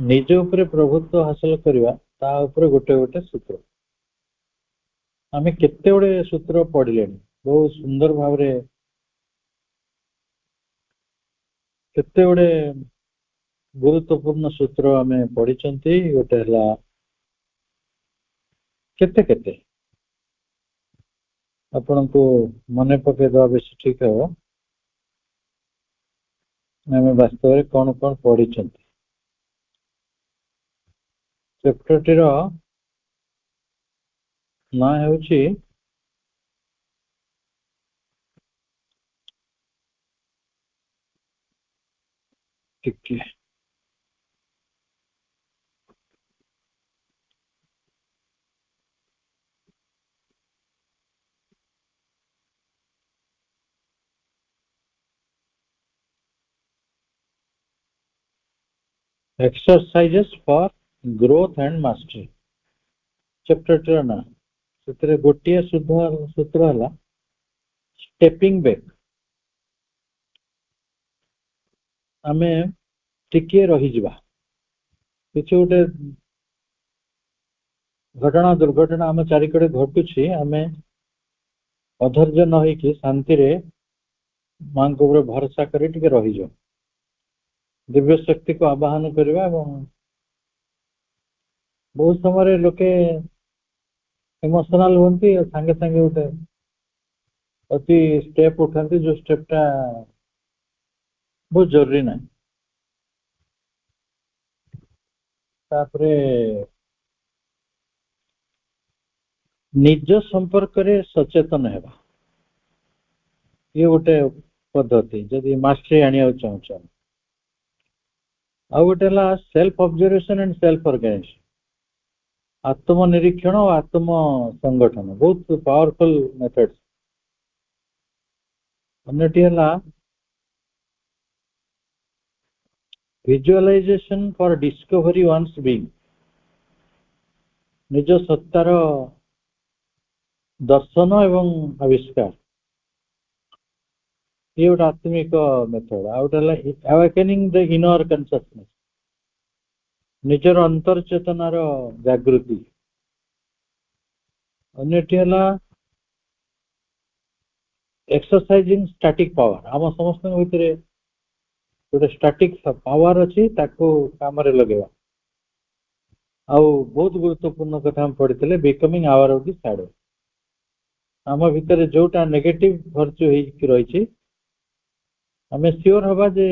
निज उपरे प्रभुत्व हासिल करवा ता उपरे गोटे गोटे सूत्र आमे केते गुडे सूत्र पढ़िले बहुत सुंदर भाव रे केते गुडे गुरुत्वपूर्ण सूत्र आमे पढ़िचंती गोटे हला केते केते आपण को मने पके दवा बेसी ठीक है आमे वास्तव रे कोन कोन पढ़िचंती चैप्टर टी रो ना हेउची टिके exercises for growth and mastery chapter टी रो ना सेतरे गोटिए सूत्र हला स्टेपिंग बैक आमे टिके रही जिबा किछि गोटे घटना दुर्घटना आम चारिकड़े घटुछि आमे अधैर्य न होइकि शांति रे मां को ऊपर भरोसा करी टिके रही जाओ दिव्य शक्ति को आवाहन करवा एवं बहुत समय लोके इमोशनल होती सांगे सांगे उठे अति स्टेप उठाती जो स्टेपटा बहुत जरूरी ना तापरे निज संपर्क रे सचेतन हेबा ये गोटे पद्धति जदि मास्टरी आनिया चाहूँ आ गोटे self observation and self organisation आत्मनिरीक्षण और आत्म संगठन बहुत पावरफुल मेथड्स अन्यटी है visualisation for discovery one's being निज सत्तार दर्शन एवं आविष्कार ये गोटे आत्मिक मेथड आ गोटे अवेकनिंग द इनर कॉन्शियसनेस निजर अंतर्चेतनार जागृति अन्यटी है एक्सरसाइजिंग स्टैटिक पावर आम समस्त भितर गोटे स्टैटिक पावर अच्छी काम रे लगेगा आउ बहुत गुरुत्वपूर्ण कथा हम पढ़ी becoming hour of the shadow आम भितर जोटा नेगेटिव भर्च्यू रही आम सियोर हवा जे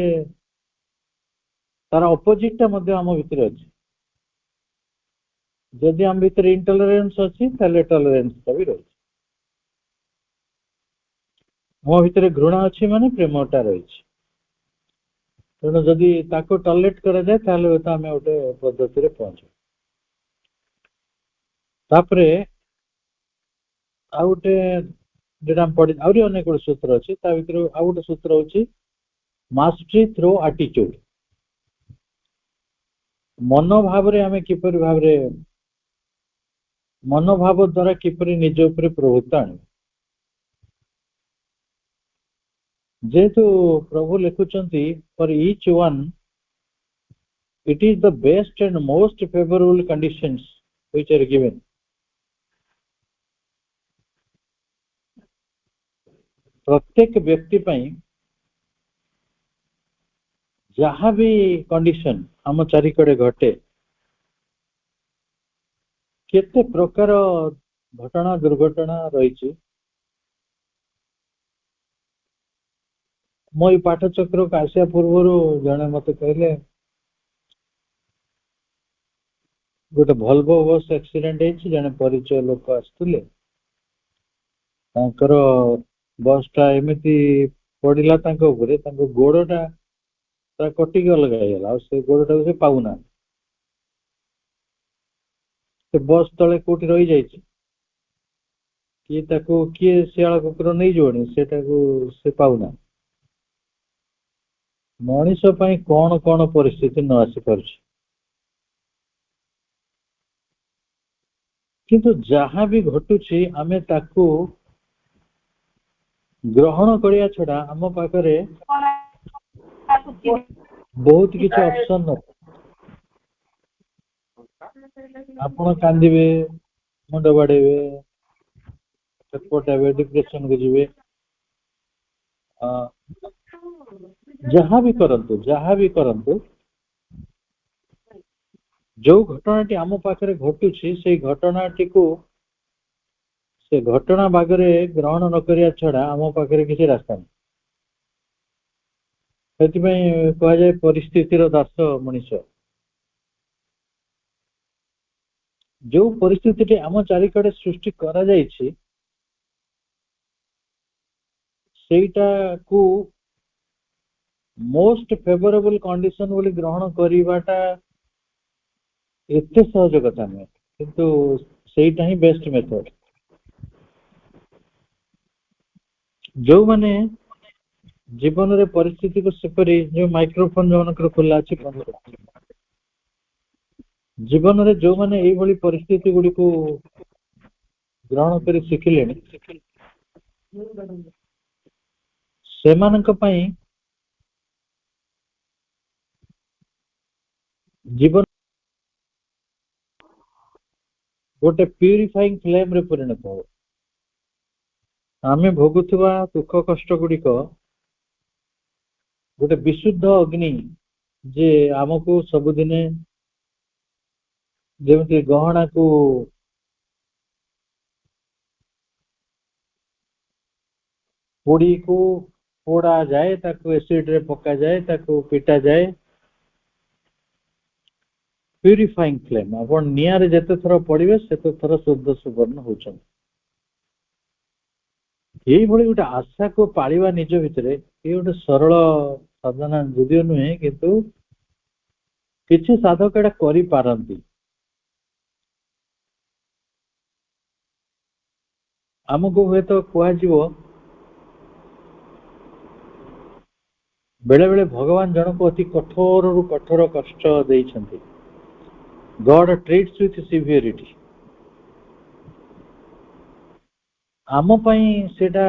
तार अपोजिट आम भितर अच्छी जदि आम भितर इंटॉलरेंस अच्छी ताले टॉलरेंस भी रही आम भितर घृणा अच्छी माने प्रेमटा रही तेणु जदि ताको टॉलरेट करा जाए ताले आम गोटे पद्धति रे पहुंच तापरे आ गोटे जेटा पढ़ी आउरी अनेक गोटे सूत्र अच्छी ता भितर आ गोटे सूत्र होची मास्टरी थ्रू एटीट्यूड मनोभाव रे आमे किपरि भाव रे मनोभाव द्वारा किपरि निज उपरे प्रभुत्व आने जेतु प्रभु लिखुचंती for each one it is the best and most favourable conditions which are given प्रत्येक व्यक्ति पई जहाँ भी कंडीशन आम चारिकड़े घटे केते प्रकार घटना दुर्घटना रही मो पाठचक्र को आसिया पूर्व जड़े मत कहले गोटे भल्वो बस एक्सीडेंट जड़े परिचय लोक आसुले बस टा एमती पड़ा गोड़टा कटिक अलग होगा से गोड़टा से पाऊना से बस तले कौटी रही जाइए किए शियाल कुकुर नहीं जोनी से पाऊना मनीष कौन कौन परिस्थिति न आसी पार किंतु जहाँ भी घटुची आमे ताकू ग्रहण करिया छड़ा आम पाखरे बहुत किसी ऑप्शन न ଆପଣ କାନ୍ଦିବେ, ମୁଣ୍ଡ ବାଡେଇବେ, ଛଟପଟ ହେବେ, ଡିପ୍ରେସନ କୁ ଯିବେ। ଯାହା ବି କରନ୍ତୁ ଯୋଉ ଘଟଣାଟି ଆମ ପାଖରେ ଘଟୁଛି ସେଇ ଘଟଣାଟିକୁ ସେ ଘଟଣା ଭାଗରେ ଗ୍ରହଣ ନ କରିବା ଛଡା ଆମ ପାଖରେ କିଛି ରାସ୍ତା ନାହିଁ। ସେଥିପାଇଁ କୁହାଯାଏ ପରିସ୍ଥିତିର ଦାସ ମଣିଷ। ଯୋଉ ପରିସ୍ଥିତିଟି ଆମ ଚାରିକଡେ ସୃଷ୍ଟି କରାଯାଇଛି ସେଇଟାକୁ ମୋଷ୍ଟ ଫେଭରେବଲ କଣ୍ଡିସନ ବୋଲି ଗ୍ରହଣ କରିବାଟା ଏତେ ସହଜ କଥା ନୁହେଁ, କିନ୍ତୁ ସେଇଟା ହିଁ ବେଷ୍ଟ ମେଥଡ। ଯୋଉମାନେ ଜୀବନରେ ପରିସ୍ଥିତିକୁ ସେପରି ଯୋଉ ମାଇକ୍ରୋଫୋନ ଯୋଉମାନଙ୍କର ଖୋଲା ଅଛି ଜୀବନରେ ଯୋଉମାନେ ଏଇଭଳି ପରିସ୍ଥିତି ଗୁଡିକୁ ଗ୍ରହଣ କରି ଶିଖିଲେଣି ସେମାନଙ୍କ ପାଇଁ ଜୀବନ ଗୋଟେ ପ୍ୟୁରିଫାଇଂ ଫ୍ଲେମ ରେ ପରିଣତ ହବ। ଆମେ ଭୋଗୁଥିବା ଦୁଃଖ କଷ୍ଟ ଗୁଡିକ ଗୋଟେ ବିଶୁଦ୍ଧ ଅଗ୍ନି ଯେ ଆମକୁ ସବୁଦିନେ ଯେମିତି ଗହଣାକୁ ପୋଡିକୁ ପୋଡା ଯାଏ, ତାକୁ ଏସିଡ ରେ ପକାଯାଏ, ତାକୁ ପିଟା ଯାଏ, ପ୍ୟୁରିଫାଇଂ ଫ୍ଲେମ୍। ଆପଣ ନିଆଁରେ ଯେତେ ଥର ପଡିବେ ସେତେ ଥର ଶୁଦ୍ଧ ସୁବର୍ଣ୍ଣ ହଉଛନ୍ତି। ଏଇଭଳି ଗୋଟେ ଆଶାକୁ ପାଳିବା ନିଜ ଭିତରେ ଏ ଗୋଟେ ସରଳ ସାଧନା ଯଦିଓ ନୁହେଁ, କିନ୍ତୁ କିଛି ସାଧକ ଏଟା କରିପାରନ୍ତି। ଆମକୁ ହୁଏତ କୁହାଯିବ ବେଳେ ବେଳେ ଭଗବାନ ଜଣକୁ ଅତି କଠୋରରୁ କଠୋର କଷ୍ଟ ଦେଇଛନ୍ତି। God treats with severity। ଆମ ପାଇଁ ସେଟା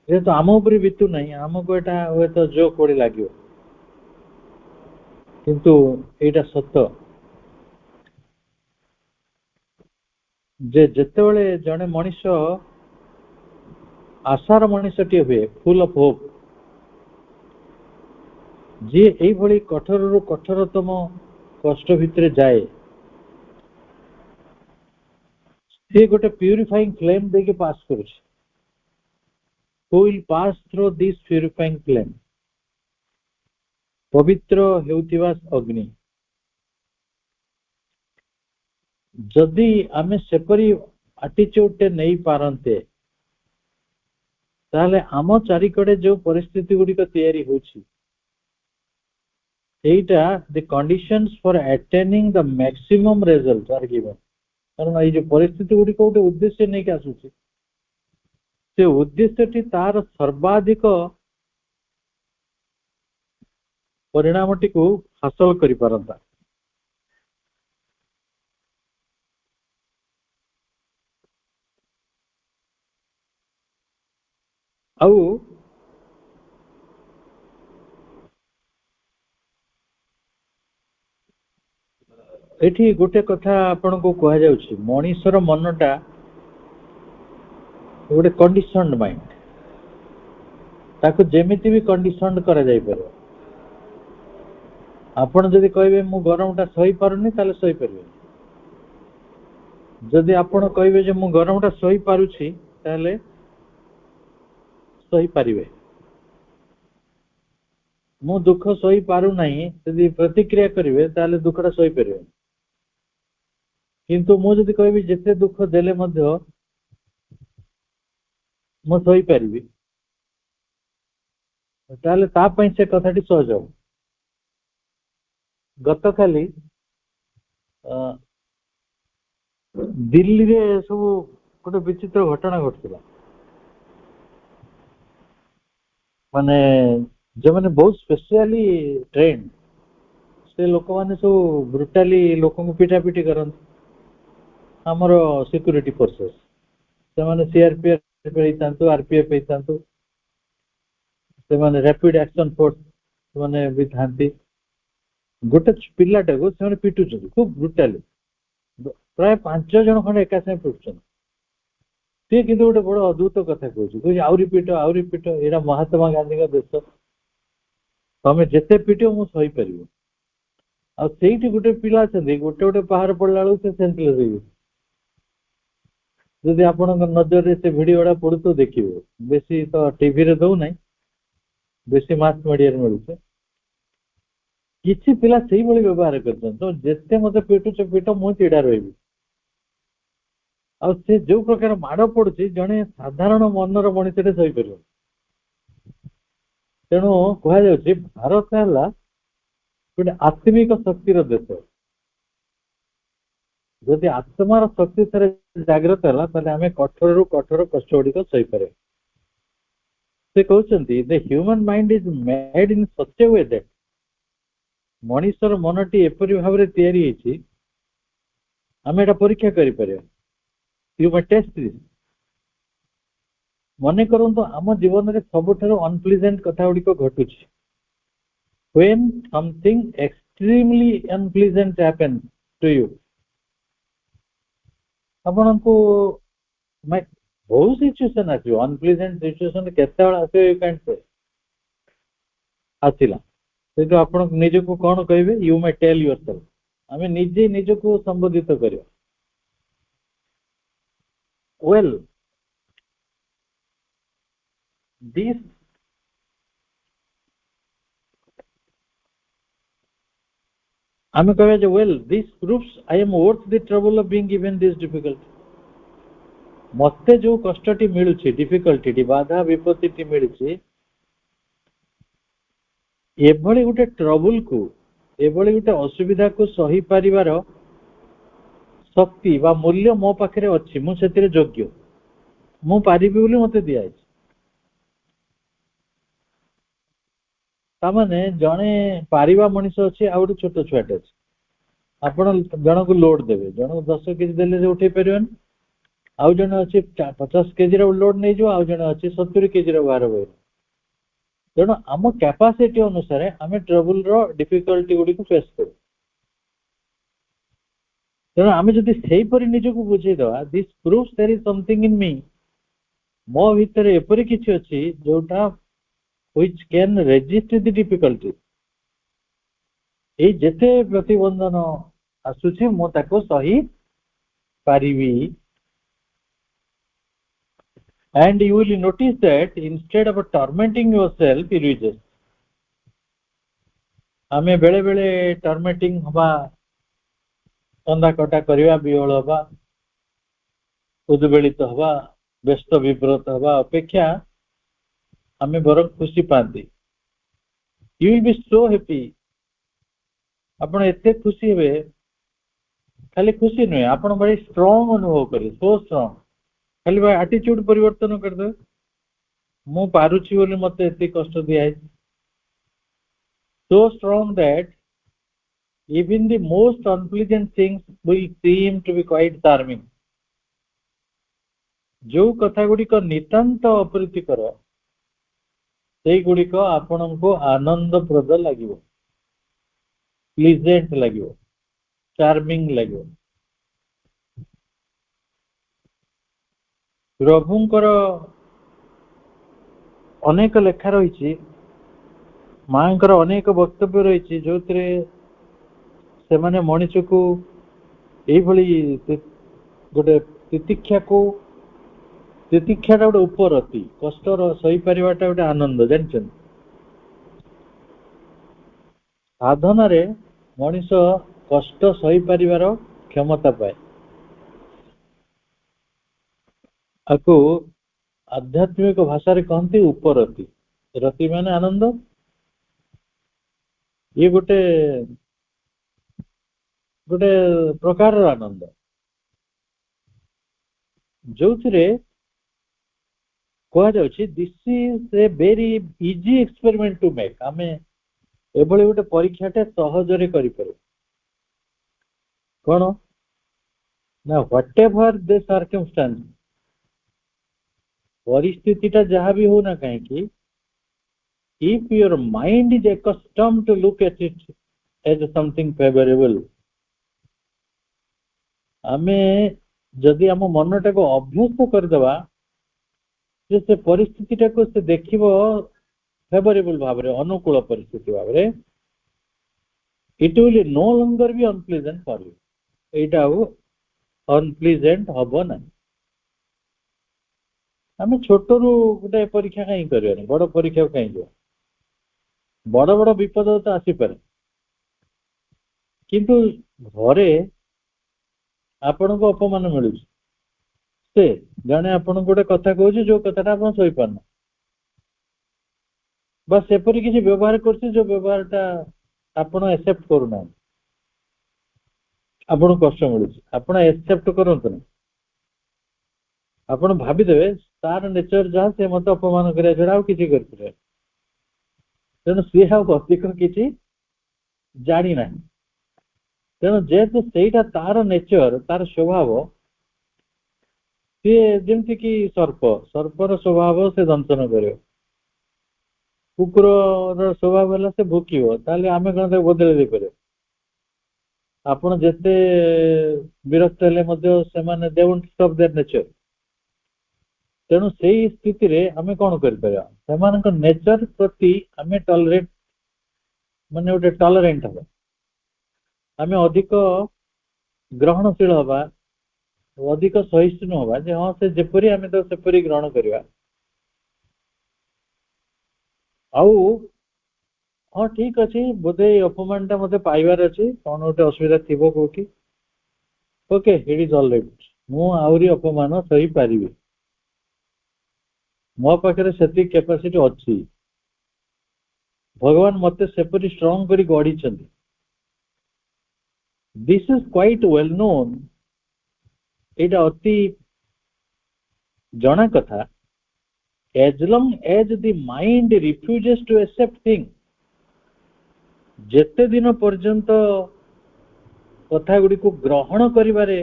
ଯେହେତୁ ଆମ ଉପରେ ବିତୁ ନାହିଁ, ଆମକୁ ଏଟା ହୁଏତ ଜୋକ୍ ଭଳି ଲାଗିବ, କିନ୍ତୁ ଏଇଟା ସତ ଯେ ଯେତେବେଳେ ଜଣେ ମଣିଷ ଆଶାର ମଣିଷଟିଏ ହୁଏ, ଫୁଲ୍ ଅଫ୍ ହୋପ୍, ଯିଏ ଏଇଭଳି କଠୋରରୁ କଠୋରତମ କଷ୍ଟ ଭିତରେ ଯାଏ, ସେ ଗୋଟେ ପ୍ୟୁରିଫାଇଂ ଫ୍ଲେମ୍ ଦେଇକି ପାସ୍ କରୁଛି। Who will pass through this purifying flame? ପବିତ୍ର ହେଉଥିବା ଅଗ୍ନି। ଯଦି ଆମେ ସେପରି ଆଟିଚ୍ୟୁଡ ନେଇ ପାରନ୍ତେ, ତାହେଲେ ଆମ ଚାରିକଡେ ଯୋଉ ପରିସ୍ଥିତି ଗୁଡିକ ତିଆରି ହଉଛି ସେଇଟା the conditions for attaining the maximum result are given। କାରଣ ଏଇ ଯୋଉ ପରିସ୍ଥିତି ଗୁଡିକ ଗୋଟେ ଉଦ୍ଦେଶ୍ୟ ନେଇକି ଆସୁଛି, ସେ ଉଦ୍ଦେଶ୍ୟଟି ତାର ସର୍ବାଧିକ ପରିଣାମଟିକୁ ହାସଲ କରିପାରନ୍ତା। ଆଉ ଏଠି ଗୋଟେ କଥା ଆପଣଙ୍କୁ କୁହାଯାଉଛି, ମଣିଷର ମନଟା ଗୋଟେ କଣ୍ଡିସନ୍ଡ ମାଇଣ୍ଡ, ତାକୁ ଯେମିତି ବି କଣ୍ଡିସନ୍ଡ କରାଯାଇପାରିବ। ଆପଣ ଯଦି କହିବେ ମୁଁ ଗରମଟା ସହିପାରୁନି, ତାହେଲେ ସହିପାରିବେନି। ଯଦି ଆପଣ କହିବେ ଯେ ମୁଁ ଗରମଟା ସହିପାରୁଛି, ତାହେଲେ ସହିପାରିବେ। ମୁଁ ଦୁଃଖ ସହିପାରୁନାହିଁ ଯଦି ପ୍ରତିକ୍ରିୟା କରିବେ, ତାହେଲେ ଦୁଃଖଟା ସହିପାରିବେ। କିନ୍ତୁ ମୁଁ ଯଦି କହିବି ଯେତେ ଦୁଃଖ ଦେଲେ ମଧ୍ୟ ମୁଁ ସହିପାରିବି, ତାହେଲେ ତା ପାଇଁ ସେ କଥାଟି ସହଜ ହବ। ଗତକାଲି ଦିଲ୍ଲୀରେ ସବୁ ଗୋଟେ ବିଚିତ୍ର ଘଟଣା ଘଟୁଥିଲା। ମାନେ ଯେଉଁମାନେ ବହୁତ ସ୍ପେଶିଆଲି ଟ୍ରେନ୍ଡ, ସେ ଲୋକମାନେ ସବୁ ବ୍ରୁଟାଲି ଲୋକଙ୍କୁ ପିଟାପିଟି କରନ୍ତି। ଆମର ସିକ୍ୟୁରିଟି ଫୋର୍ସେସ୍, ସେମାନେ ସିଆରପିଏଫ୍ ହେଇଥାନ୍ତୁ, ଆରପିଏଫ୍ ହେଇଥାନ୍ତୁ, ସେମାନେ ରାପିଡ ଆକ୍ସନ ଫୋର୍ସ ସେମାନେ ବି ଥାନ୍ତି। ଗୋଟେ ପିଲାଟାକୁ ସେମାନେ ପିଟୁଛନ୍ତି ଖୁବ ବ୍ରୁଟାଲି। प्राय 5 जन खंडे एका साथ पीटुछन सी किंतु गोटे बड़ अद्भुत कथा कहूँ आउरी पीट एटा महात्मा गांधी का देश तमें जिते पीट मु सही पार आईटी गोटे पिला गोटे गोटे पहाड़ पड़ला बेलू से सेंसलेस हो जदि आपण नजर से भिडियो गुड़ा पड़ू तो देखिए बेसी तो टीवी रे दौ ना बेसी मास मीडिया मिलूचे किसी पिला से व्यवहार कर तो जिते मत पीटुच पीट मु चिड़ा रही आ जो प्रकार माड़ पड़ुची जड़े साधारण मनर मनीषटे सही पार तेणु कह भारत है गोटे आत्मिक शक्तिर देश जदि आत्मार शक्ति थे जागृत है आम कठोर रु कठोर कष्ट गुड़िक सही पार से कहते the human mind is made in such a way that मनीषर मनटी एपरी भाव में आम एटा परीक्षा कर यू मे टेस्ट दिस मन करंतु आम जीवन में सबुठारु अनप्लीजेंट कथा गुड़िक घटुची when something extremely unpleasant happens to you आपण को मैं बहुत सिचुएशन आसी अनप्लीजेंट सिचुएशन केते बेला आसी यू कैन से आसिला से आपण निज को कौन कहबे यू मे टेल योरसेल्फ आमे निजे निज को संबोधित करियो वेल दिस आमे कहबे जे well this proves I am worth the trouble of being given this difficulty मते जो कष्टटी मिलुची डिफिकल्टी बाधा विपत्ति मिलुची एभली गोटे ट्रबल को एभली गोटे असुविधा को सही पारिबार शक्ति बा मूल्य मो पाखरे अछि मु सेतिरे योग्य मु पारिबी बोली मते दिया अछि तामाने जणे पारिबा मनीष अछि आ गोटे छोट छुआटे अछि आपण जण को लोड देबे जण 10 केजी देले जे उठै परिबन आउ जण अछि 50 केजी रो लोड नै जो आउ जण अछि 70 केजी रो बाहर होय तेणु आम कैपेसिटी अनुसार आम ट्रबल रो डिफिकल्टी गुडी को फेस कर तेणु आम जदि सेही परि निजको बुझे दवा this proves there is something in me मो भीतर एपरि किछि अछि जोटा which can resist the difficulty ए जेते प्रतिबंधन आसुछि मो ताको सही पारिबी and you will notice that instead of tormenting yourself you just आमे बेले बेले टर्मेटिंग हवा कंदा कटा करिया बिहल हवा उद्वेलित हवा व्यस्त विब्रत हवा अपेक्षा आमे बर खुशी पाती you will be so happy आपण एते खुशी हेबे खाली खुशी नुहे आपण बड़ी स्ट्रांग अनुभव करी सो स्ट्रांग खाली भाई एटीट्यूड परिवर्तन कर दे मु पारुची बोली मते एते कष्ट दिया है so strong that even the most unpleasant things will seem to be quite charming जो कथा गुडी को नितांत अप्रीतिकर सेई गुडी को आपन को आनंदप्रद लागिवो प्लीजेंट लागिवो चार्मिंग लागिवो प्रभुंकर अनेक लेखा रही मांकर अनेक वक्तव्य रही जो से माने मनुष्य को गोटे तितिक्षा को तितिक्षा गोटे उपरती कष्ट सही पारिबाटा गोटे आनंद जानछन साधन रे मनुष्य कष्ट सही पारिबार क्षमता पाए आपको आध्यात्मिक भाषा रे कहते उपरती रति माने आनंद ये गोटे गोटे प्रकार आनंद जो कह this is a very easy experiment to make आम एभली गोटे परीक्षाटे सहजरे करिपारे कौन ना व्हाट एवर द सर्कमस्टांस परिस्थितिटा जहाँ भी हो ना कहीं if your mind is accustomed to look at it as something favorable आमे जदि आम मनटा को अभ्यस्त करदेवा से परिस्थिति को से देखिबो फेवरेबल भाव रे, अनुकूल परिस्थिति भाव रे, it will no longer be unpleasant for you. एटा अनप्लीजेंट हबो ना. आमे छोट रु गोटे परीक्षा कहीं करबानी, बड़ परीक्षा कहीं जो बड़ बड़ विपद तो आसी पारे, किंतु घरे आपण को अपमान मिलू से जने आपण गोटे कथा कहूँ जो कथा आप सही पारना, बस एपरी किसी व्यवहार करছে जो व्यवहारटा आपण एक्सेप्ट करूना, आपण कष्ट मिलू, आपण एक्सेप्ट करंतु ना. आपण भाबीदेवे तार नेचर जहाँ से मत अपमान करिया छड़ा किसी करथिले, तेणु सी अधिक किसी जानी ना. तेणु जेहेतु सेटा तार नेचर, तार स्वभाव, सी जमती कि सर्प, सर्पर स्वभाव से दंशन कर, कुकुर स्वभाव है से भूकिव, ताले आमे कौन बदल दे पारे. आपण जेते विरक्त हेले मध्य सेमाने they won't stop their nature. तेणु से स्थिति रे आमे कौन कर पारे, सेमानक नेचर प्रति आमे टॉलरेट माने गोटे टॉलरेंट हबा, आमे अधिक ग्रहणशील हबा, अधिक सहिष्णु हबा जे हाँ से जेपरी आमे तो सेपरी ग्रहण करवा. आउ हाँ ठीक अच्छे, बोधे अपमान टा मते पाइबार अच्छी, कौन गोटे असुविधा थी कौटी, okay it is all right, मु आउरी अपमान सही पारि, मो पाखे से कैपेसिटी अच्छी, भगवान मते सेपरी स्ट्रॉन्ग करी गढ़ी. This is quite well known, एटा अति जना कथा. as long as the mind refuses to accept things, जेते दिन पर्यंत कथा गुडी को ग्रहण करिबारे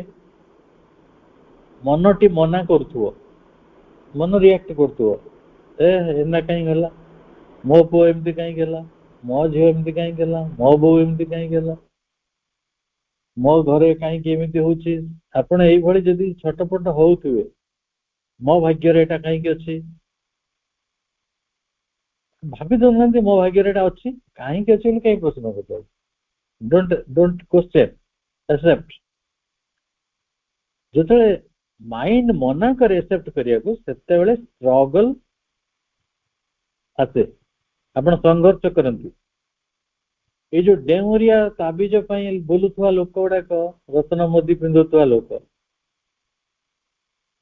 मनटी मना करथुओ, मन रिएक्ट करथुओ, एना कहीं गला, मो पो एमती कहीं गला, मो झियो एमती कहीं गला, मो बो एमती कहीं गला, मो घरे कहीं एमती होची, आपण एई भली जदी छटपट होउथिबे, मो भाग्य रे एटा कहीं अछि, भाभी दउनांती मो भाग्य रे एटा अछि, कहीं अछि कहीं प्रश्न करथुओ. Don't question, accept. जेतले माइंड मना करे एक्सेप्ट करिया को, सेते बेले स्ट्रगल आसे, आपण संघर्ष करंती. ये जो डेमोरिया ताबीज पई बोलुथवा लोक गुड़ाक, रत्न मोदी पिंधुथवा लोक,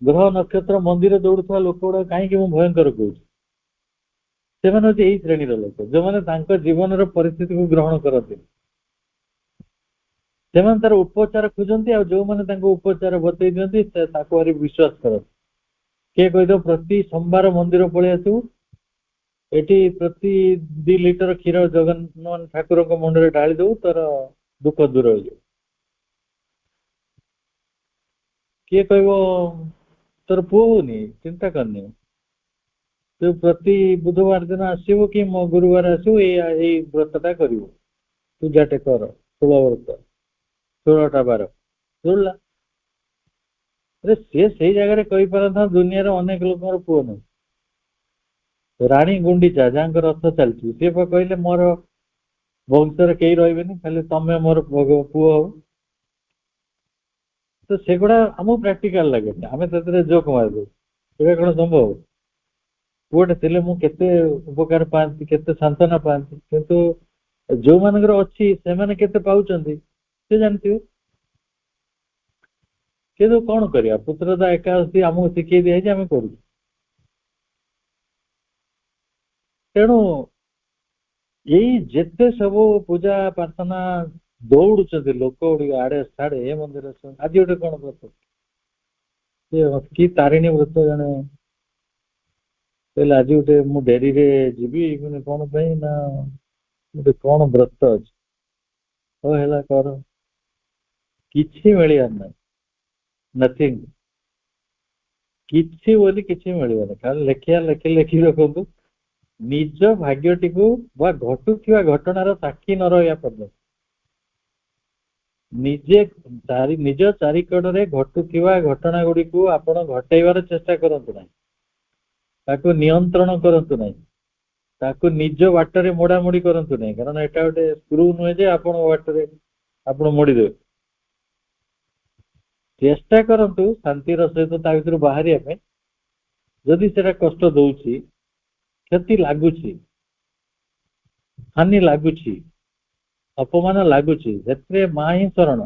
ग्रह नक्षत्र मंदिर दौड़ुथवा लोक गुड़ा कहीं मु भयंकर कहूँ, से यही श्रेणी लोक जो मैंने जीवन परिस्थिति को ग्रहण करते, से तार उपचार खोजती, आ जो मैंने उपचार बतई दिखती विश्वास करते. किए कहीद प्रति सोमवार मंदिर पलि आसू, एटी प्रति 2 लिटर क्षीर जगन्नाथ ठाकुर मुंडे ढाली दू, तर दुख दूर हो. किए कह तोर पुओ होनी, चिंता करनी, तू प्रति बुधवार दिन आसो कि गुरुवार आसू, ये व्रतटा कर, पूजाटे कर, 16 व्रत 16टा बार जुड़ला. अरे सी से जगह कही पारता दुनिया अनेक लोक पुओ नहीं, राणी गुंडीचा जहाँ रथ चलती, सी कहले मोर वंशर कई रही खाली तमें मोर पुओ हो. तो सेगुड़ा आम प्राक्टिकाल लगे, आम जोक मारदे, कौन संभव. पुओटे थे मुझे उपकार पाती, केते सांत्वना पाती, किंतु जो मानकर अच्छी से माने केते पाउचंदी से जानते. किंतु कौन करिया, पुत्रदा एकादशी आमको शिखई दिखाई आम करूँ. तेणु यही जेते सब पूजा प्रार्थना दौड़ लोक गुड़ आड़े साड़े ए मंदिर आज गोटे कौन व्रत कि तारिणी व्रत जड़े कहले आज गोटे मु डेरी रे जीवी मैंने कौन ना गोटे कौन व्रत अच्छे है कर किसी मिलवार ना, नथिंग किसी बोली किसी मिलवानी, खाली लेखिया लेखि लेखि रखु, निज भाग्यटी को घटुवा घटनार साक्षी न रहा पर्यंत ନିଜେ ନିଜ ଚାରିକଡ଼ରେ ଘଟୁଥିବା ଘଟଣା ଗୁଡ଼ିକୁ ଆପଣ ଘଟେଇବାର ଚେଷ୍ଟା କରନ୍ତୁ ନାହିଁ, ତାକୁ ନିୟନ୍ତ୍ରଣ କରନ୍ତୁ ନାହିଁ, ତାକୁ ନିଜ ବାଟରେ ମୋଡାମୋଡି କରନ୍ତୁ ନାହିଁ, କାରଣ ଏଟା ଗୋଟେ ସ୍କ୍ରୁ ନୁହେଁ ଯେ ଆପଣଙ୍କ ବାଟରେ ଆପଣ ମୋଡିଦେବେ। ଚେଷ୍ଟା କରନ୍ତୁ ଶାନ୍ତିର ସହିତ ତା ଭିତରୁ ବାହାରିବା ପାଇଁ। ଯଦି ସେଟା କଷ୍ଟ ଦଉଛି, କ୍ଷତି ଲାଗୁଛି, ହାନି ଲାଗୁଛି, ଅପମାନ ଲାଗୁଛି, ସେଥିରେ ମା ହିଁ ଶରଣ।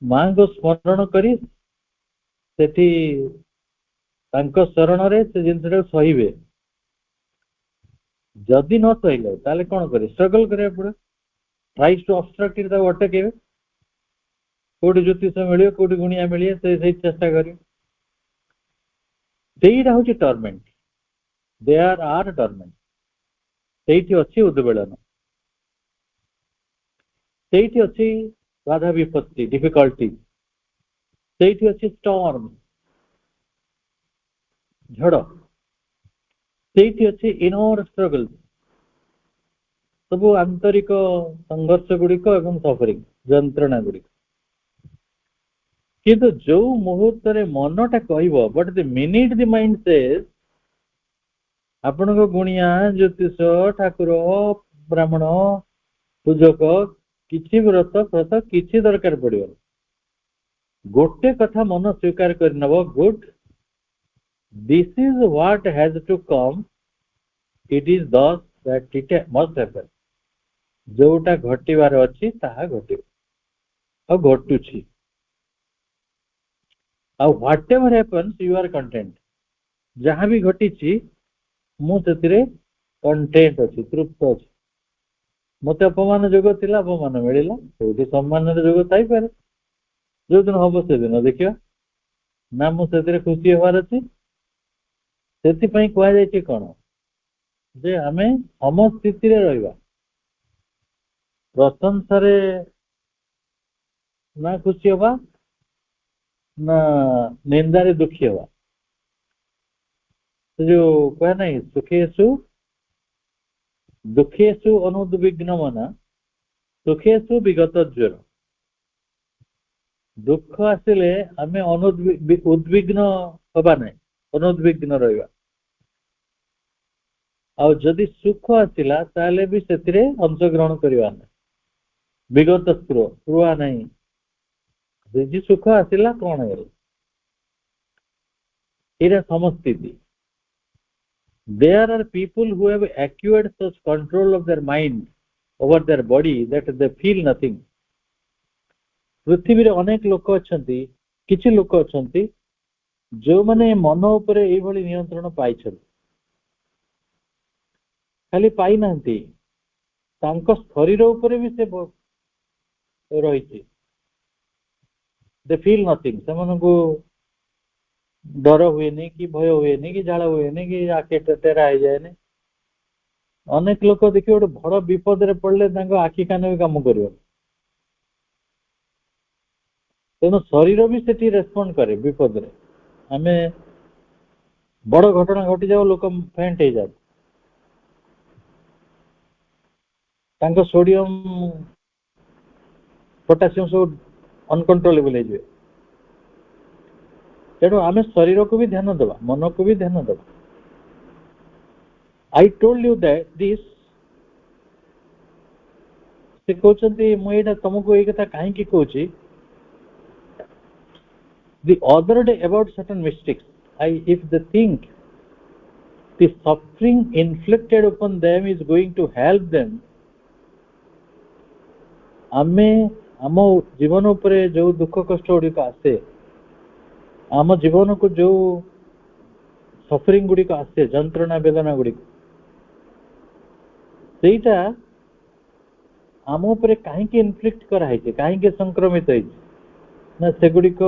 ମାଙ୍କୁ ସ୍ମରଣ କରି ସେଠି ତାଙ୍କ ଶରଣରେ ସେ ଜିନିଷଟାକୁ ସହିବେ। ଯଦି ନ ସହିଲେ ତାହେଲେ କଣ କରିବେ? ଷ୍ଟ୍ରଗଲ କରିବାକୁ ପଡିବ। ଟ୍ରାଇଜ୍ ଟୁ ଅବଷ୍ଟ୍ରକ୍ଟ ଇଟ୍, ତାକୁ ଅଟକେଇବେ। କୋଉଠି ଜ୍ୟୋତିଷ ମିଳିବ, କୋଉଠି ଗୁଣିଆ ମିଳିବ, ସେଇ ଚେଷ୍ଟା କରିବେ। ସେଇଟା ହଉଛି ଟର୍ମେଣ୍ଟ। ଦେୟାର ଆର୍ ଟର୍ମେଣ୍ଟ। ସେଇଠି ଅଛି ଉଦ୍ବେଳନ, ସେଇଠି ଅଛି ବାଧା ବିପତ୍ତି, ଡିଫିକଲ୍ଟି, ସେଇଠି ଅଛି ଷ୍ଟର୍ମ, ଝଡ଼, ସେଇଠି ଅଛି ଇନର ଷ୍ଟ୍ରଗଲ, ସବୁ ଆନ୍ତରିକ ସଂଘର୍ଷ ଗୁଡିକ ଏବଂ ସଫରିଂ, ଯନ୍ତ୍ରଣା ଗୁଡିକ। କିନ୍ତୁ ଯୋଉ ମୁହୂର୍ତ୍ତରେ ମନଟା କହିବ, but the minute the mind says ଆପଣଙ୍କ ଗୁଣିଆ, ଜ୍ୟୋତିଷ, ଠାକୁର, ବ୍ରାହ୍ମଣ, ପୂଜକ କିଛି ବ୍ରତ ଫ୍ରତ କିଛି ଦରକାର ପଡିବନି। ଗୋଟେ କଥା ମନ ସ୍ୱୀକାର କରିନେବ, good, this is what has to come, it is thus that it must happen. ଯୋଉଟା ଘଟିବାର ଅଛି ତାହା ଘଟିବ, ଆଉ ଘଟୁଛି। ଆଉ whatever happens you are content. ଯାହା ବି ଘଟିଛି ମୁଁ ସେଥିରେ କଣ୍ଟେଣ୍ଟ ଅଛି, ତୃପ୍ତ ଅଛି। ମତେ ଅପମାନ ଯୋଗ ଥିଲା, ଅପମାନ ମିଳିଲା, କୋଉଠି ସମ୍ମାନର ଯୋଗ ଥାଇପାରେ। ଯୋଉଦିନ ହବ ସେଦିନ ଦେଖିବା। ନା ମୁଁ ସେଥିରେ ଖୁସି ହେବାର ଅଛି। ସେଥିପାଇଁ କୁହାଯାଇଛି କଣ, ଯେ ଆମେ ସମସ୍ଥିତିରେ ରହିବା। ପ୍ରଶଂସାରେ ନା ଖୁସି ହବା, ନା ନିନ୍ଦାରେ ଦୁଃଖୀ ହବା। ସେ ଯୋଉ କୁହା ନାହିଁ, ସୁଖେଷୁ ଦୁଃଖେଷୁ ଅନୁଦ୍ବିଗ୍ନ ମନ, ସୁଖେଷୁ ବିଗତ ଜ୍ୱର। ଦୁଃଖ ଆସିଲେ ଆମେ ଉଦ୍ବିଗ୍ନ ହବା ନାହିଁ, ଅନୁଦ୍ବିଗ୍ନ ରହିବା। ଆଉ ଯଦି ସୁଖ ଆସିଲା ତାହେଲେ ବି ସେଥିରେ ଅଂଶଗ୍ରହଣ କରିବା ନାହିଁ, ବିଗତ ସ୍ପୃହା ନାହିଁ। ଯଦି ସୁଖ ଆସିଲା କଣ ହେଲା, ଏଇଟା ସମସ୍ତିତି। There are people who have acquired such control of their mind over their body that they feel nothing. ପୃଥିବୀରେ ଅନେକ ଲୋକ ଅଛନ୍ତି, କିଛି ଲୋକ ଅଛନ୍ତି ଯୋଉମାନେ ମନ ଉପରେ ଏଇଭଳି ନିୟନ୍ତ୍ରଣ ପାଇଛନ୍ତି। ଖାଲି ପାଇନାହାନ୍ତି, ତାଙ୍କ ଶରୀର ଉପରେ ବି ସେ ରହିଛି। ଦେ ଫିଲ୍ ନଥିଙ୍ଗ। ସେମାନଙ୍କୁ ଡର ହୁଏନି, କି ଭୟ ହୁଏନି, କି ଝାଳ ହୁଏନି, କି ଆଖି ଟେରା ହେଇଯାଏନି। ଅନେକ ଲୋକ ଦେଖିବେ ଗୋଟେ ବଡ ବିପଦରେ ପଡିଲେ ତାଙ୍କ ଆଖି କାନ ବି କାମ କରିବ। ତେଣୁ ଶରୀର ବି ସେଠି ରେସ୍ପଣ୍ଡ କରେ ବିପଦରେ। ଆମେ ବଡ ଘଟଣା ଘଟିଯାଉ, ଲୋକ ଫେଣ୍ଟ ହେଇଯାଏ, ତାଙ୍କ ସୋଡିୟମ ପୋଟାସିୟମ ସବୁ ଅନକଣ୍ଟ୍ରୋଲେବଲ ହେଇଯିବେ। ତେଣୁ ଆମେ ଶରୀରକୁ ବି ଧ୍ୟାନ ଦେବା, ମନକୁ ବି ଧ୍ୟାନ ଦେବା। I told you that this, ସେ କହୁଛନ୍ତି ମୁଁ ଏଇଟା ତମକୁ ଏଇ କଥା କାହିଁକି କହୁଛି, the other day about certain mystics, if they think the suffering inflicted upon them is going to help them, ଆମେ ଆମ ଜୀବନ ଉପରେ ଯୋଉ ଦୁଃଖ କଷ୍ଟ ଗୁଡିକ ଆସେ, ଆମ ଜୀବନକୁ ଯୋଉ ସଫରିଂ ଗୁଡିକ ଆସେ, ଯନ୍ତ୍ରଣା ବେଦନା ଗୁଡିକ, ସେଇଟା ଆମ ଉପରେ କାହିଁକି ଇନଫ୍ଲିକ୍ଟ କରାହେଇଛି, କାହିଁକି ସଂକ୍ରମିତ ହେଇଛି, ନା ସେଗୁଡିକ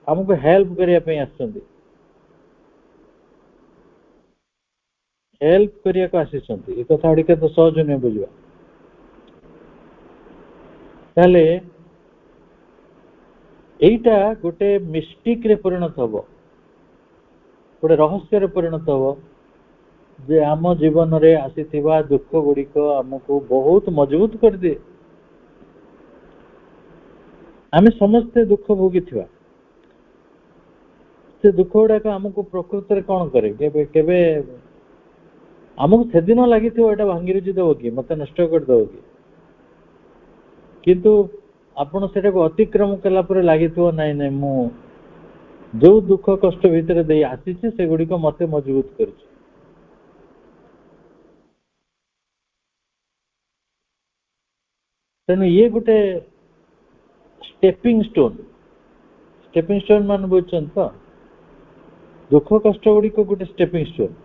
ଆମକୁ ହେଲ୍ପ କରିବା ପାଇଁ ଆସିଛନ୍ତି, ହେଲ୍ପ କରିବାକୁ ଆସିଛନ୍ତି। ଏ କଥା ଗୁଡିକ ତ ସହଜ ନୁହେଁ ବୁଝିବା। ତାହେଲେ ଏଇଟା ଗୋଟେ ମିଷ୍ଟିକରେ ପରିଣତ ହବ, ଗୋଟେ ରହସ୍ୟରେ ପରିଣତ ହବ, ଯେ ଆମ ଜୀବନରେ ଆସିଥିବା ଦୁଃଖ ଗୁଡିକ ଆମକୁ ବହୁତ ମଜବୁତ କରିଦିଏ। आमे समस्ते दुख भोगिथिबा से दुख गुड़ाक आमको प्रकृत रे कौन करे केबे केबे आमको सेदिन लगी एटा भांगी रुजी देव कि मत नष्ट कर देव कि किंतु आपण सेटा को अतिक्रम कला पर लगी नाई नाई मु जो दुख कष्ट भितर दे आसी से गुड़ी को मते मजबूत कर तेणु ये गोटे स्टेपिंग स्टोन मान बुझुछन तो दुख कष्ट गुड़ी को गोटे स्टेपिंग स्टोन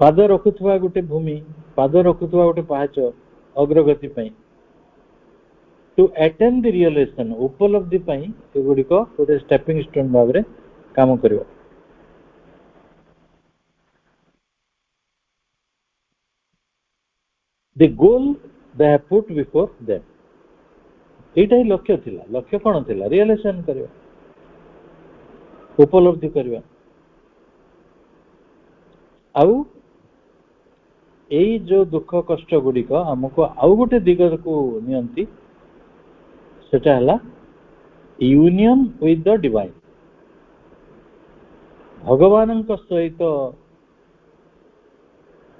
पाद रखुवा गोटे भूमि पाद रखुवा गोटे पाहाच अग्रगति पई टू अटेन द रियलाइजेशन उपलब्धि पई से गुड़ी को गोटे स्टेपिंग स्टोन भाव रे काम करिवो the goal they have put before them एटा ही लक्ष्य थिला लक्ष्य कोन थिला रियलाइजेशन करिवो उपलब्धि करिवो आउ एई जो दुख कष्ट गुड़ी को हमको आउ गोटे दिग को नियंती सेटा हला यूनियन विथ द डिवाइन भगवान सहित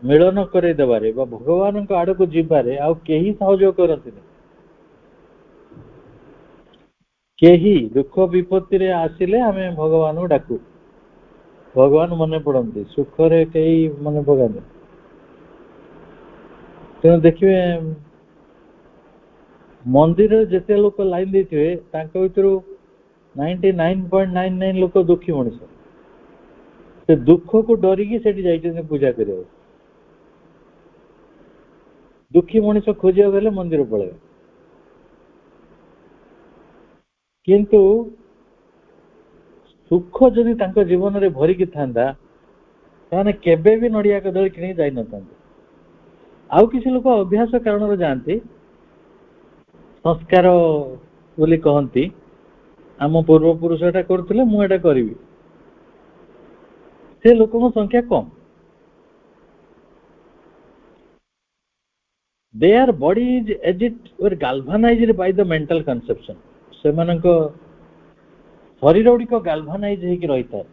मिलन करे देबारे बा भगवान आड़ को जीवारे आउ केही सहयोग करते केही दुख विपत्ति रे आसिले आमे भगवान को डाकू भगवान मने पड़ती सुख रे कई मने पकाते तेणु देखिए मंदिर जिते लोक लाइन देते भर 99.99 लोक दुखी मनीष से दुख को डरिकी से पूजा कर दुखी मनीष खोजा गले मंदिर पड़े किंतु सुख जदि जीवन में भरिकी था केबे भी नड़िया कदली कि जाई न आउ किसी लोक अभ्यास कारण जाती संस्कार बोली कहती आम पूर्वपुरुष एटा करथिले मु एटा करिवि से लोकों संख्या कम their body is as it were galvanized by the mental conception से मानक शरीर गुड़ी को गाल्भानाइज होकर रही है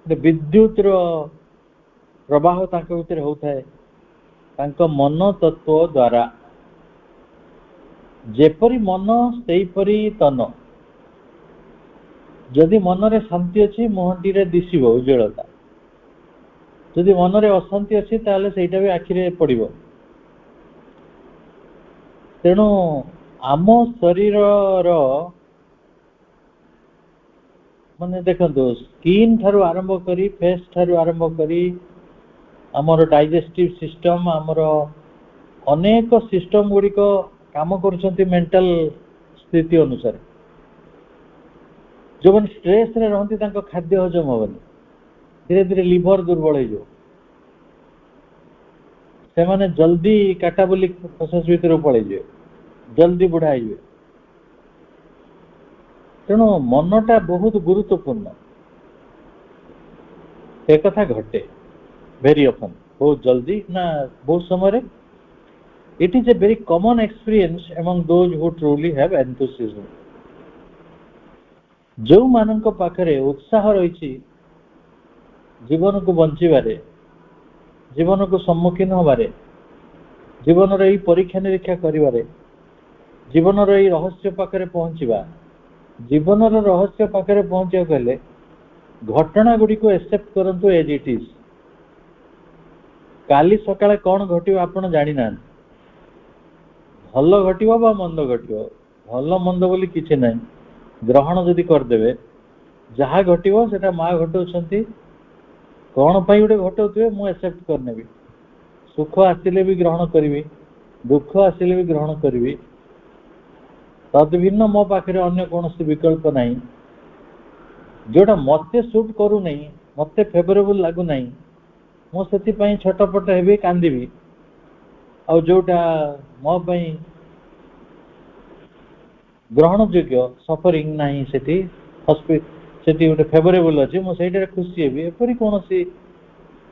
विद्युत प्रवाह भीतर होता है मन तत्व द्वारा जेपरी मन सेपरी तन जदि मनरे शांति अच्छी मुहटी रे दिशब उज्जवलता जदि मनरे अशांति अच्छी ताले सेटा भी आखिरे पड़िबो तेणु आम शरीर माने देखो स्किन ठारू आरंभ करी फेस ठारू आरंभ करी आमर डाइजेस्टिव सिस्टम आमर अनेक सिस्टम गुड़ी को काम करुछंती मेंटल स्थिति अनुसार जो मन स्ट्रेस रे रहंती तांको खाद्य हजम होबनी धीरे धीरे लिवर दुर्बल हो जो से माने जल्दी कैटाबॉलिक प्रोसेस भीतर पड़े जाए जल्दी बुढ़ा हो तेणु मनटा बहुत गुरुत्वपूर्ण एक कथा घटे वेरी ऑफन बहुत जल्दी ना बहुत समय it is a very common experience among those who truly have enthusiasm जो मानक पाखरे उत्साह रही जीवन को बंचीबारे जीवन को सम्मुखीन होबारे जीवन रे परीक्षा निरीक्षा करिबारे जीवन रे रहस्य पाखरे पहुंचीबा जीवन रहस्य पाखरे पहुंचा गले घटना गुड़ी को एक्सेप्ट करंतु एज इट इज काली सकाळे कौन घटिबो आपण जानि ना भल घटिबो बा मंद घटिबो भल मंद बोली किछि नै ग्रहण जदि करदेबे जहा घटिबो सेटा मा घटौछंती कौन पाई गोटे घटौथिबे मु एक्सेप्ट करनेबी सुख आसिले भी ग्रहण करिवि दुख आसिले भी ग्रहण करिवि तद भिन्न मो पाखे अन्य कौन विकल्प नहीं जोटा मते सूट करू नहीं मते फेवरेबल लागू नहीं मो से छटपट हेबी कांदी आ जोटा मो पई ग्रहण योग्य सफरिंग नहीं सेठी सेठी गोटे फेवरेबल अच्छे मुझे खुशी हेबी एपरी कौन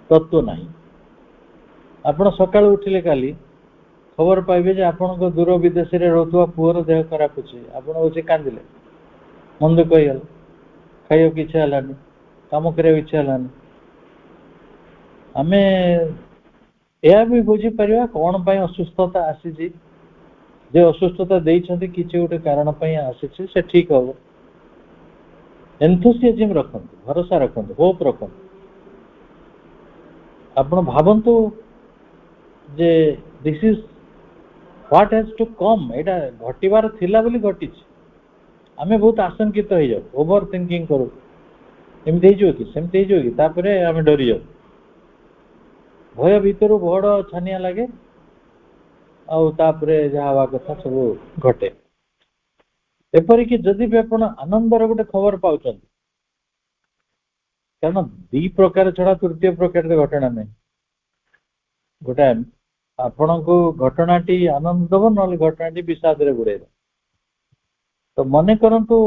तत्व नहीं आपण सकाळ उठिले काली खबर पाइबे जे आपण दूर विदेश रे रहउतवा पुअर देह खराब अछि आपण होचे कांदिले मन दुख होइगल खाइयो कि इच्छा हलानी काम करे इच्छा हलानी आमे यह भी बुझी परिवा कौन पाई असुस्थता आसी जे असुस्थता देइछन्ति किछि गोटे कारण पाई आसी से ठीक हो एंथुसियाज्म रखंतु भरोसा रखंतु होप रखंतु आपण भावंतु जे this is what has to come एटा घटिबार थिला बोली घटिछि आमे बहुत आशंकित हो जाऊ ओवर थिंकिंग करू एमती हो कि सेमती हो कि तापरे आमे डरी जाऊ भय भीतर बड़ छानिया लगे आउे जहाँ हवा कथा सब घटे एपरिक जदि भी आप आनंदर गोटे खबर पाँच कारण दी प्रकार छड़ा तृतीय प्रकार घटना नहीं गोटे आपण को घटनाटी आनंद दब ना घटनाटी विषाद बुड़े तो मन करतु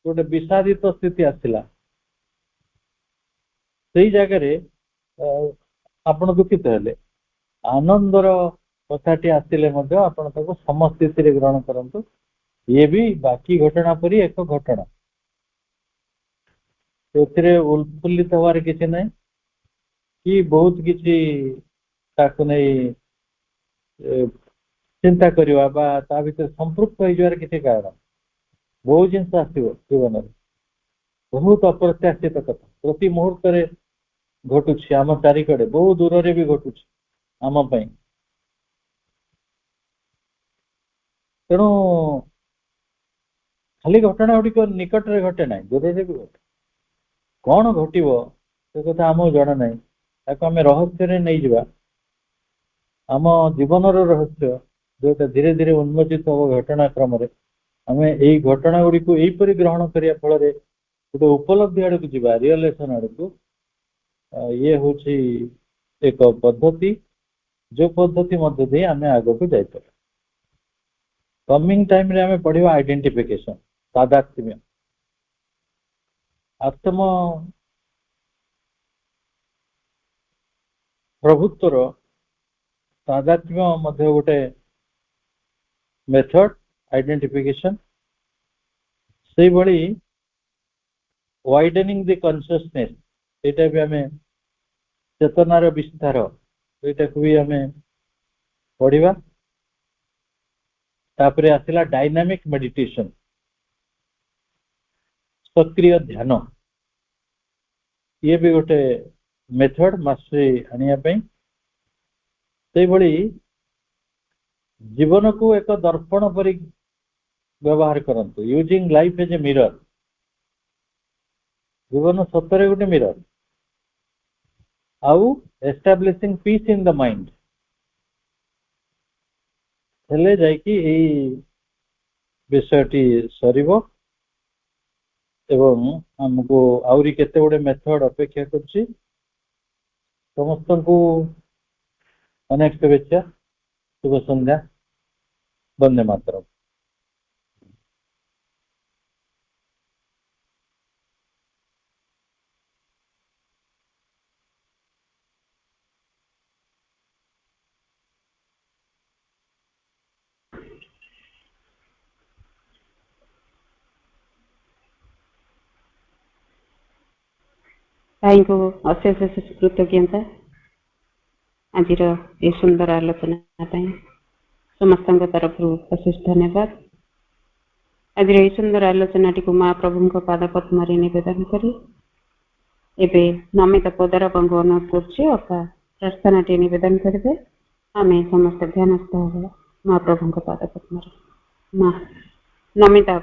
गोटे विषादित स्थिति आसला से जगह आपण दुखित हेले आनंदर कथाटी आसिले आपण समस्थिति ग्रहण करंतु ये भी बाकी घटना परी एक घटना तो उल्फुल्लित हवार किसी ना कि बहुत किसी ताकु नहीं चिंता करवा भीतर संपृक्त हो किसी कारण बहुत जिन जीवन बहुत अप्रत्याशित कथा प्रति मुहूर्त घटुची आम चारिकड़े बहुत दूर रे भी घटुची आम तेणु खाली घटना गुड़िक निकट में घटे ना दूर रे भी घटे कौन घटव से कथा आम जना ना ताको आम रहस्य नहीं जावा आम जीवन रहस्य जोटा धीरे धीरे उन्मोचित हम घटनाक्रम आम यही घटना गुड़िक यहीपरि ग्रहण करने फल गोटे उपलब्धि आड़ को जीवा रियलाइजेशन आड़ को ये हूँ एक पद्धति जो पद्धति मध्य दे आम आग को जापर कमिंग टाइम रे आम पढ़ा आइडेंटिफिकेशन तादात्म्य आत्म प्रभुत्वर तादात्म्य मध्य गोटे मेथड आइडेंटिफिकेशन से भली वाइडनिंग द कॉन्शियसनेस एटा भी आम चेतनार विस्तार एटा को भी आम पढ़ा तापरे आसला डायनामिक मेडिटेशन सक्रिय ध्यान ये भी गोटे मेथड मास्टरी आने से भली जीवन को एक दर्पण परि व्यवहार करंतु using life as a mirror जीवन सतरे गोटे मिरर आउ establishing peace in the mind हेले जाइकी एई विषयटी सरिबो एवं हमको आउरी केते गोटे मेथड अपेक्षा करछि समस्त को अनेक शुभेच्छा शुभ संध्या वंदे मातरम। भाई को अशेष अशेष कृतज्ञता आज ये सुंदर आलोचना समस्त तरफ अशेष धन्यवाद। आज ये सुंदर आलोचना टी माँ प्रभु पाद पद्म निवेदन करी एबे नमिता पदार को अनुरोध कर प्रार्थना टी निवेदन करेंगे आम समस्त ध्यानस्थ माँ प्रभु पाद पद्म माँ नमिता